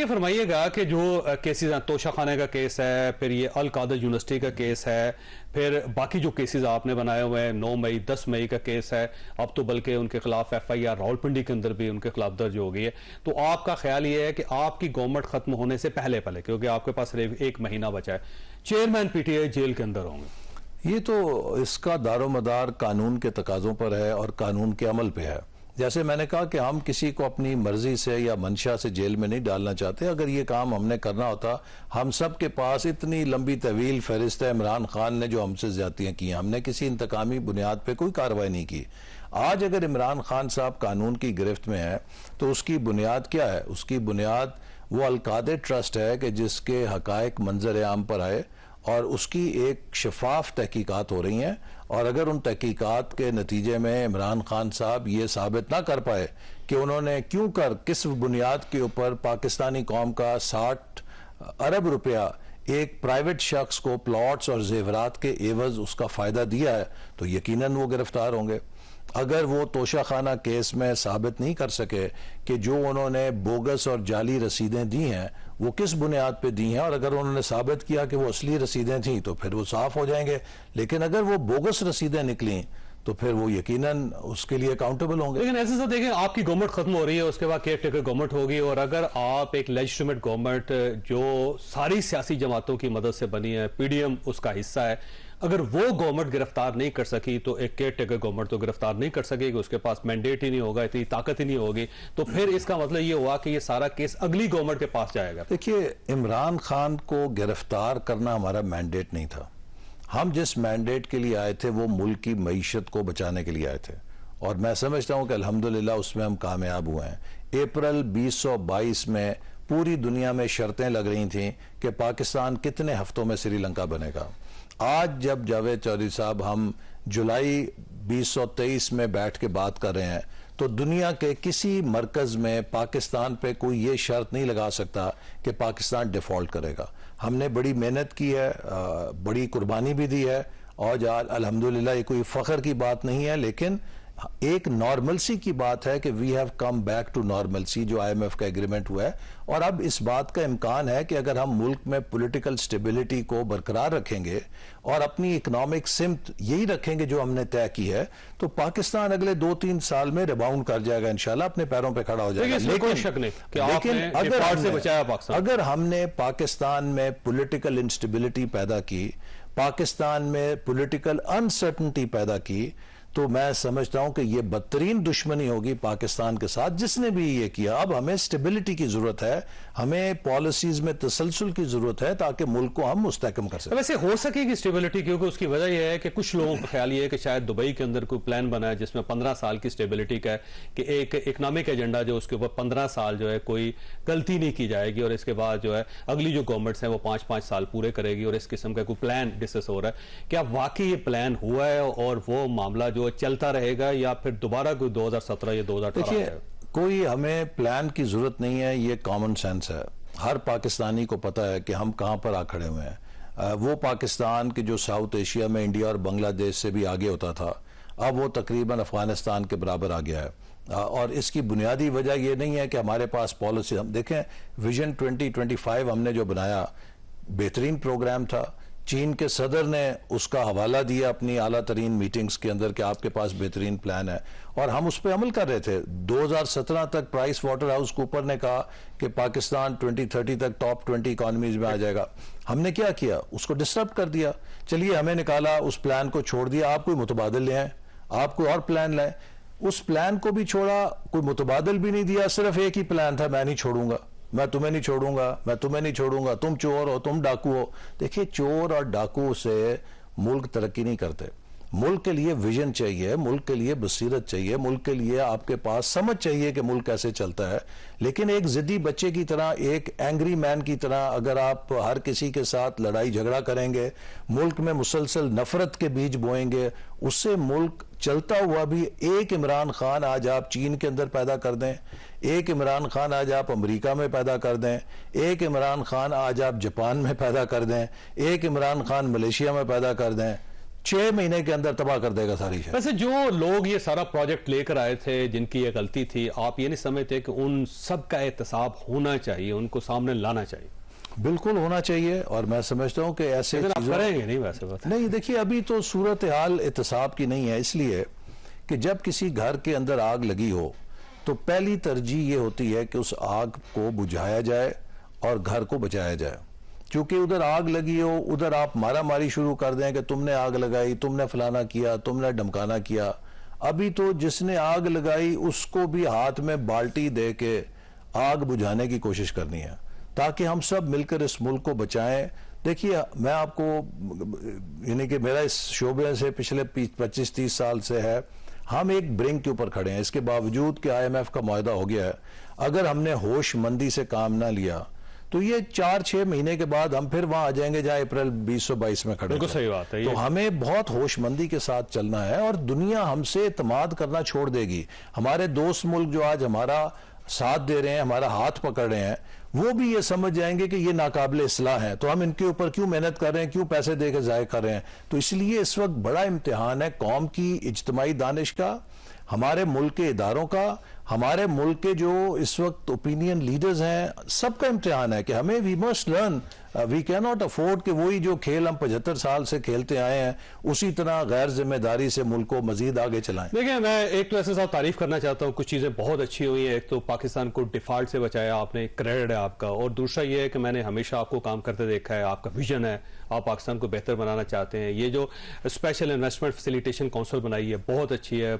ये फरमाइएगा कि जो केसेस हैं, तोशा खाने का केस है, फिर ये अल कादर यूनिवर्सिटी का केस है, फिर बाकी जो केसेस आपने बनाए हुए हैं, 9 मई 10 मई का केस है, अब तो बल्कि उनके खिलाफ FIR रावलपिंडी के अंदर भी उनके खिलाफ दर्ज हो गई है। तो आपका ख्याल ये है कि आपकी गवर्नमेंट खत्म होने से पहले पहले, क्योंकि आपके पास सिर्फ 1 महीना बचा है, चेयरमैन PTI जेल के अंदर होंगे? ये तो इसका दारोमदार कानून के तकाजों पर है और कानून के अमल पे है। जैसे मैंने कहा कि हम किसी को अपनी मर्जी से या मंशा से जेल में नहीं डालना चाहते। अगर ये काम हमने करना होता, हम सब के पास इतनी लंबी तवील फहरिस्त है। इमरान खान ने जो हमसे ज्यादतियां की, हमने किसी इंतकामी बुनियाद पे कोई कार्रवाई नहीं की। आज अगर इमरान खान साहब कानून की गिरफ्त में है तो उसकी बुनियाद क्या है? उसकी बुनियाद वो अलकादे ट्रस्ट है कि जिसके हकायक मंजर आम पर आए और उसकी एक शफाफ तहकीकात हो रही हैं। और अगर उन तहकीकात के नतीजे में इमरान खान साहब ये साबित ना कर पाए कि उन्होंने क्यों कर, किस बुनियाद के ऊपर पाकिस्तानी कौम का 60 अरब रुपया एक प्राइवेट शख्स को प्लॉट्स और जेवरात के एवज उसका फायदा दिया है, तो यकीनन वो गिरफ्तार होंगे। अगर वो तोशा खाना केस में साबित नहीं कर सके कि जो उन्होंने बोगस और जाली रसीदें दी हैं वो किस बुनियाद पे दी हैं, और अगर उन्होंने साबित किया कि वो असली रसीदें थीं तो फिर वो साफ हो जाएंगे। लेकिन अगर वो बोगस रसीदें निकली तो फिर वो यकीनन उसके लिए अकाउंटेबल होंगे। लेकिन ऐसे देखें, आपकी गवर्नमेंट खत्म हो रही है, उसके बाद केयर टेकर गवर्नमेंट होगी, और अगर आप एक लेजिस्लेटिव गवर्नमेंट जो सारी सियासी जमातों की मदद से बनी है, PDM उसका हिस्सा है, अगर वो गवर्नमेंट गिरफ्तार नहीं कर सकी तो एक केयर टेकर गवर्नमेंट तो गिरफ्तार नहीं कर सकेगी, उसके पास मैंडेट ही नहीं होगा, इतनी ताकत ही नहीं होगी। तो फिर इसका मतलब ये हुआ कि ये सारा केस अगली गवर्नमेंट के पास जाएगा। देखिए, इमरान खान को गिरफ्तार करना हमारा मैंडेट नहीं था। हम जिस मैंडेट के लिए आए थे वो मुल्क की मईशत को बचाने के लिए आए थे, और मैं समझता हूं कि अल्हम्दुलिल्लाह उसमें हम कामयाब हुए हैं। अप्रैल 2022 में पूरी दुनिया में शर्तें लग रही थीं कि पाकिस्तान कितने हफ्तों में श्रीलंका बनेगा। आज जब जावेद चौधरी साहब हम जुलाई 2023 में बैठ के बात कर रहे हैं तो दुनिया के किसी मरकज में पाकिस्तान पे कोई ये शर्त नहीं लगा सकता कि पाकिस्तान डिफॉल्ट करेगा। हमने बड़ी मेहनत की है, बड़ी कुर्बानी भी दी है, और अल्हम्दुलिल्लाह ये कोई फख्र की बात नहीं है, लेकिन एक नॉर्मलसी की बात है कि we have come back to normalcy, जो IMF का एग्रीमेंट हुआ है। और अब इस बात का इम्कान है कि अगर हम मुल्क में पॉलिटिकल स्टेबिलिटी को बरकरार रखेंगे और अपनी इकोनॉमिक सिमत यही रखेंगे जो हमने तय की है, तो पाकिस्तान अगले 2-3 साल में रिबाउंड कर जाएगा, इंशाल्लाह अपने पैरों पर खड़ा हो जाएगा। लेकिन अगर हमने पाकिस्तान में पॉलिटिकल इंस्टेबिलिटी पैदा की, पाकिस्तान में पॉलिटिकल अनसर्टनिटी पैदा की, तो मैं समझता हूं कि ये बदतरीन दुश्मनी होगी पाकिस्तान के साथ, जिसने भी ये किया। अब हमें स्टेबिलिटी की जरूरत है, हमें पॉलिसीज में तसलसल की जरूरत है ताकि मुल्क को हम मुस्तहकम कर सकें। वैसे हो सकेगी स्टेबिलिटी, क्योंकि उसकी वजह यह है कि कुछ लोगों का ख्याल ये है कि शायद दुबई के अंदर कोई प्लान बना है जिसमें 15 साल की स्टेबिलिटी का है, कि एक इकोनॉमिक एजेंडा जो उसके ऊपर 15 साल जो है कोई गलती नहीं की जाएगी, और इसके बाद जो है अगली जो गवर्नमेंट्स हैं वो 5-5 साल पूरे करेगी, और इस किस्म का कोई प्लान डिस्कस हो रहा है। क्या वाकई ये प्लान हुआ है और वो मामला जो चलता रहेगा, या फिर दोबारा कोई 2017 या 2018? देखिए, कोई हमें प्लान की जरूरत नहीं है, ये कॉमन सेंस है। हर पाकिस्तानी को पता है कि हम कहां पर आ खड़े हुए हैं। वो पाकिस्तान के जो साउथ एशिया में इंडिया और बांग्लादेश से भी आगे होता था, अब वो तकरीबन अफगानिस्तान के बराबर आ गया है। और इसकी बुनियादी वजह यह नहीं है कि हमारे पास पॉलिसी, हम देखें विजन 2025 हमने जो बनाया, बेहतरीन प्रोग्राम था। चीन के सदर ने उसका हवाला दिया अपनी आला तरीन मीटिंग्स के अंदर कि आपके पास बेहतरीन प्लान है, और हम उस पर अमल कर रहे थे। 2017 तक प्राइस वाटर हाउस कूपर ने कहा कि पाकिस्तान 2030 तक टॉप 20 इकोनॉमीज में आ जाएगा। हमने क्या किया? उसको डिस्टर्ब कर दिया। चलिए, हमें निकाला, उस प्लान को छोड़ दिया। आप कोई मुतबादिल ले आए, आप कोई और प्लान लाए। उस प्लान को भी छोड़ा, कोई मुतबादिल भी नहीं दिया, सिर्फ एक ही प्लान था, मैं नहीं छोड़ूंगा, मैं तुम्हें नहीं छोड़ूंगा, मैं तुम्हें नहीं छोड़ूंगा, तुम चोर हो, तुम डाकू हो। देखिए, चोर और डाकू से मुल्क तरक्की नहीं करते। मुल्क के लिए विजन चाहिए, मुल्क के लिए बसीरत चाहिए, मुल्क के लिए आपके पास समझ चाहिए कि मुल्क कैसे चलता है। लेकिन एक जिद्दी बच्चे की तरह, एक एंग्री मैन की तरह अगर आप हर किसी के साथ लड़ाई झगड़ा करेंगे, मुल्क में मुसलसल नफरत के बीज बोएंगे, उससे मुल्क चलता हुआ भी, एक इमरान खान आज आप चीन के अंदर पैदा कर दें, एक इमरान खान आज आप अमेरिका में पैदा कर दें, एक इमरान खान आज आप जापान में पैदा कर दें, एक इमरान खान मलेशिया में पैदा कर दें, 6 महीने के अंदर तबाह कर देगा सारी शहर। वैसे जो लोग ये सारा प्रोजेक्ट लेकर आए थे, जिनकी ये गलती थी, आप ये नहीं समझते कि उन सब का एहतसाब होना चाहिए, उनको सामने लाना चाहिए? बिल्कुल होना चाहिए, और मैं समझता हूं कि ऐसे लेकिन आप करेंगे नहीं वैसे बात। नहीं, देखिए अभी तो सूरत हाल एहतसाब की नहीं है, इसलिए कि जब किसी घर के अंदर आग लगी हो तो पहली तरजीह ये होती है कि उस आग को बुझाया जाए और घर को बचाया जाए। क्योंकि उधर आग लगी हो, उधर आप मारा मारी शुरू कर दें कि तुमने आग लगाई, तुमने फलाना किया, तुमने धमकाना किया। अभी तो जिसने आग लगाई उसको भी हाथ में बाल्टी दे के आग बुझाने की कोशिश करनी है, ताकि हम सब मिलकर इस मुल्क को बचाएं। देखिए, मैं आपको, यानी कि मेरा इस शोबे से पिछले 25-30 साल से है, हम एक ब्रिंक के ऊपर खड़े हैं। इसके बावजूद कि IMF का मुआहदा हो गया है, अगर हमने होशमंदी से काम ना लिया तो ये 4-6 महीने के बाद हम फिर वहां आ जाएंगे जहां अप्रैल 2022 में खड़े। बिल्कुल सही बात है। तो हमें बहुत होशमंदी के साथ चलना है, और दुनिया हमसे इत्मीनान करना छोड़ देगी। हमारे दोस्त मुल्क जो आज हमारा साथ दे रहे हैं, हमारा हाथ पकड़ रहे हैं, वो भी ये समझ जाएंगे कि ये नाकाबिले इस्लाह है, तो हम इनके ऊपर क्यों मेहनत कर रहे हैं, क्यों पैसे दे के ज़ाय कर रहे हैं। तो इसलिए इस वक्त बड़ा इम्तिहान है कौम की इज्तिमाई दानिश का, हमारे मुल्क के इदारों का, हमारे मुल्क के जो इस वक्त ओपिनियन लीडर्स हैं, सबका इम्तिहान है कि हमें we must learn, we can not afford कि वही जो खेल हम 75 साल से खेलते आए हैं उसी तरह गैर जिम्मेदारी से मुल्क को मजीद आगे चलाएं। देखिए, मैं एक तो ऐसे साहब तारीफ करना चाहता हूं, कुछ चीजें बहुत अच्छी हुई हैं। एक तो पाकिस्तान को डिफॉल्ट से बचाया आपने, क्रेडिट है आपका। और दूसरा ये है कि मैंने हमेशा आपको काम करते देखा है, आपका विजन है, आप पाकिस्तान को बेहतर बनाना चाहते हैं। ये जो स्पेशल इन्वेस्टमेंट फैसिलिटेशन काउंसिल बनाई है बहुत अच्छी है।